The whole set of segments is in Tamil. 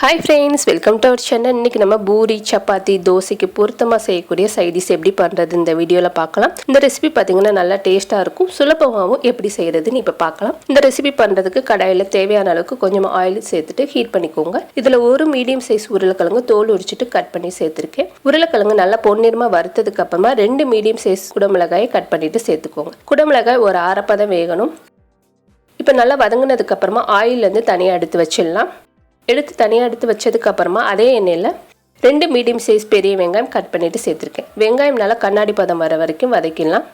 Hi friends, welcome to our channel. இன்னைக்கு நம்ம பூரி சப்பாத்தி தோசைக்கு பொருத்தமா செய்யக்கூடிய சைட் டிஷ் எப்படி பண்றது இந்த வீடியோல பார்க்கலாம். இந்த ரெசிபி பாத்தீங்கன்னா நல்லா டேஸ்டா இருக்கும். சுலபமாவும் எப்படி செய்யறதுன்னு இப்ப பார்க்கலாம். இந்த ரெசிபி பண்றதுக்கு கடாயில தேவையான அளவுக்கு கொஞ்சம் ஆயில் சேர்த்துட்டு ஹீட் பண்ணிக்கோங்க. இதுல ஒரு மீடியம் சைஸ் உருளைக்கிழங்கு தோல் உரிச்சிட்டு கட் பண்ணி சேர்த்திருக்கேன். உருளைக்கிழங்கு நல்லா பொன்னிறமா வறுத்ததுக்கு அப்புறமா 2 மீடியம் சைஸ் குடமிளகாயை கட் பண்ணிட்டு சேர்த்துக்கோங்க. குடமிளகாய் ஒரு அரைப்பதம் வேகணும். இப்போ நல்லா வதங்கினதுக்கு அப்புறமா ஆயில்ல இருந்து தனியா எடுத்து வச்சிடலாம். தனியாக எடுத்து வச்சதுக்கு அப்புறமா அதே எண்ணெயில் 2 மீடியம் சைஸ் பெரிய வெங்காயம் கட் பண்ணிட்டு சேர்த்துருக்கேன். வெங்காயம் நல்லா கண்ணாடி பதம் வர வரைக்கும் வதக்கிடலாம்.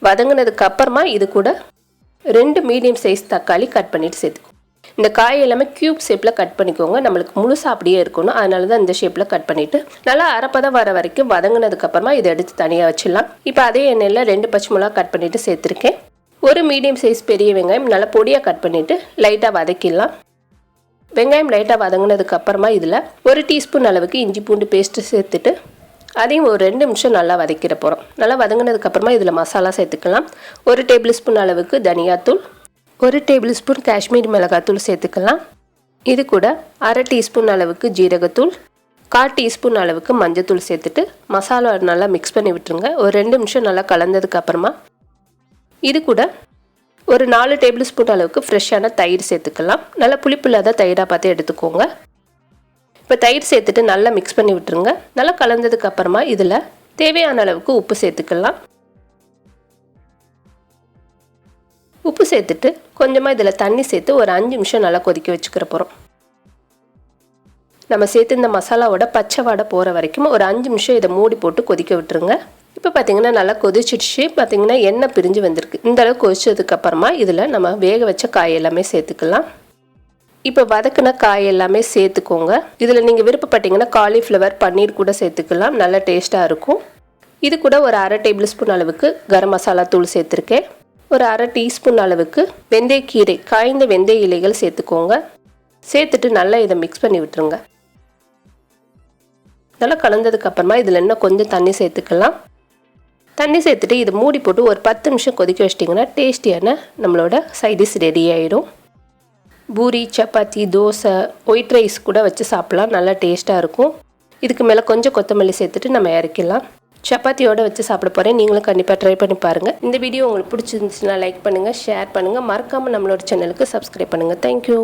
வதங்கினதுக்கு அப்புறமா இது கூட 2 மீடியம் சைஸ் தக்காளி கட் பண்ணிட்டு சேர்த்துக்கோங்க. இந்த காய் எல்லாமே கியூப் ஷேப்பில் கட் பண்ணிக்கோங்க. நம்மளுக்கு முழுசாக அப்படியே இருக்கணும், அதனால தான் இந்த ஷேப்பில் கட் பண்ணிவிட்டு நல்லா அரைப்பதம் வர வரைக்கும் வதங்கினதுக்கு அப்புறமா இதை எடுத்து தனியாக வச்சிடலாம். இப்போ அதே எண்ணெயில் 2 பச்சை மிளகா கட் பண்ணிட்டு சேர்த்துருக்கேன். ஒரு மீடியம் சைஸ் பெரிய வெங்காயம் நல்லா பொடியாக கட் பண்ணிவிட்டு லைட்டாக வதக்கிடலாம். வெங்காயம் லைட்டாக வதங்கினதுக்கு அப்புறமா இதில் 1 டீஸ்பூன் அளவுக்கு இஞ்சி பூண்டு பேஸ்ட்டு சேர்த்துட்டு அதையும் ஒரு 2 நிமிஷம் நல்லா வதக்கிட போகிறோம். நல்லா வதங்கினதுக்கு அப்புறமா இதில் மசாலா சேர்த்துக்கலாம். 1 டேபிள் ஸ்பூன் அளவுக்கு தனியாத்தூள், 1 டேபிள் ஸ்பூன் காஷ்மீரி மிளகாத்தூள் சேர்த்துக்கலாம். இது கூட அரை டீஸ்பூன் அளவுக்கு ஜீரகத்தூள், 1/4 டீஸ்பூன் அளவுக்கு மஞ்சத்தூள் சேர்த்துட்டு மசாலா நல்லா மிக்ஸ் பண்ணி விட்டுருங்க. ஒரு 2 நிமிஷம் நல்லா கலந்ததுக்கு அப்புறமா இது கூட ஒரு 4 டேபிள் ஸ்பூன் அளவுக்கு ஃப்ரெஷ்ஷான தயிர் சேர்த்துக்கலாம். நல்லா புளிப்பு இல்லாத தயிராக பார்த்து எடுத்துக்கோங்க. இப்போ தயிர் சேர்த்துட்டு நல்லா மிக்ஸ் பண்ணி விட்டுருங்க. நல்லா கலந்ததுக்கு அப்புறமா இதில் தேவையான அளவுக்கு உப்பு சேர்த்துக்கலாம். உப்பு சேர்த்துட்டு கொஞ்சமாக இதில் தண்ணி சேர்த்து ஒரு 5 நிமிஷம் நல்லா கொதிக்க வச்சுக்கிற போகிறோம். நம்ம சேர்த்து இந்த மசாலாவோட பச்சை வாடை போகிற வரைக்கும் ஒரு 5 நிமிஷம் இதை மூடி போட்டு கொதிக்க விட்டுருங்க. இப்போ பார்த்தீங்கன்னா நல்லா கொதிச்சிடுச்சு. பார்த்தீங்கன்னா எண்ணெய் பிரிஞ்சு வந்திருக்கு. இந்த அளவுக்கு கொதிச்சதுக்கு அப்புறமா இதில் நம்ம வேக வச்ச காய் எல்லாமே சேர்த்துக்கலாம். இப்போ வதக்கின காய் எல்லாமே சேர்த்துக்கோங்க. இதில் நீங்கள் விருப்பப்பட்டீங்கன்னா காலிஃப்ளவர் பன்னீர் கூட சேர்த்துக்கலாம், நல்லா டேஸ்ட்டாக இருக்கும். இது கூட ஒரு அரை டேபிள் ஸ்பூன் அளவுக்கு கரம் மசாலா தூள் சேர்த்துருக்கேன். ஒரு அரை டீஸ்பூன் அளவுக்கு வெந்தயக்கீரை, காய்ந்த வெந்தய இலைகள் சேர்த்துக்கோங்க. சேர்த்துட்டு நல்லா இதை மிக்ஸ் பண்ணி விட்டுருங்க. நல்லா கலந்ததுக்கு அப்புறமா இதில் இன்னும் கொஞ்சம் தண்ணி சேர்த்துக்கலாம். தண்ணி சேர்த்துட்டு இது மூடி போட்டு ஒரு 10 நிமிஷம் கொதிக்க வச்சிட்டிங்கன்னா டேஸ்டியான நம்மளோட சைட் டிஷ் ரெடி ஆகிடும். பூரி சப்பாத்தி தோசை ஒயிட் ரைஸ் கூட வச்சு சாப்பிட்லாம், நல்லா டேஸ்ட்டாக இருக்கும். இதுக்கு மேலே கொஞ்சம் கொத்தமல்லி சேர்த்துட்டு நம்ம இறக்கிடலாம். சப்பாத்தியோடு வச்சு சாப்பிட போகிறேன். நீங்களும் கண்டிப்பாக ட்ரை பண்ணி பாருங்கள். இந்த வீடியோ உங்களுக்கு பிடிச்சிருந்துச்சுன்னா லைக் பண்ணுங்கள், ஷேர் பண்ணுங்கள். மறக்காமல் நம்மளோட சேனலுக்கு சப்ஸ்கிரைப் பண்ணுங்கள். தேங்க்யூ.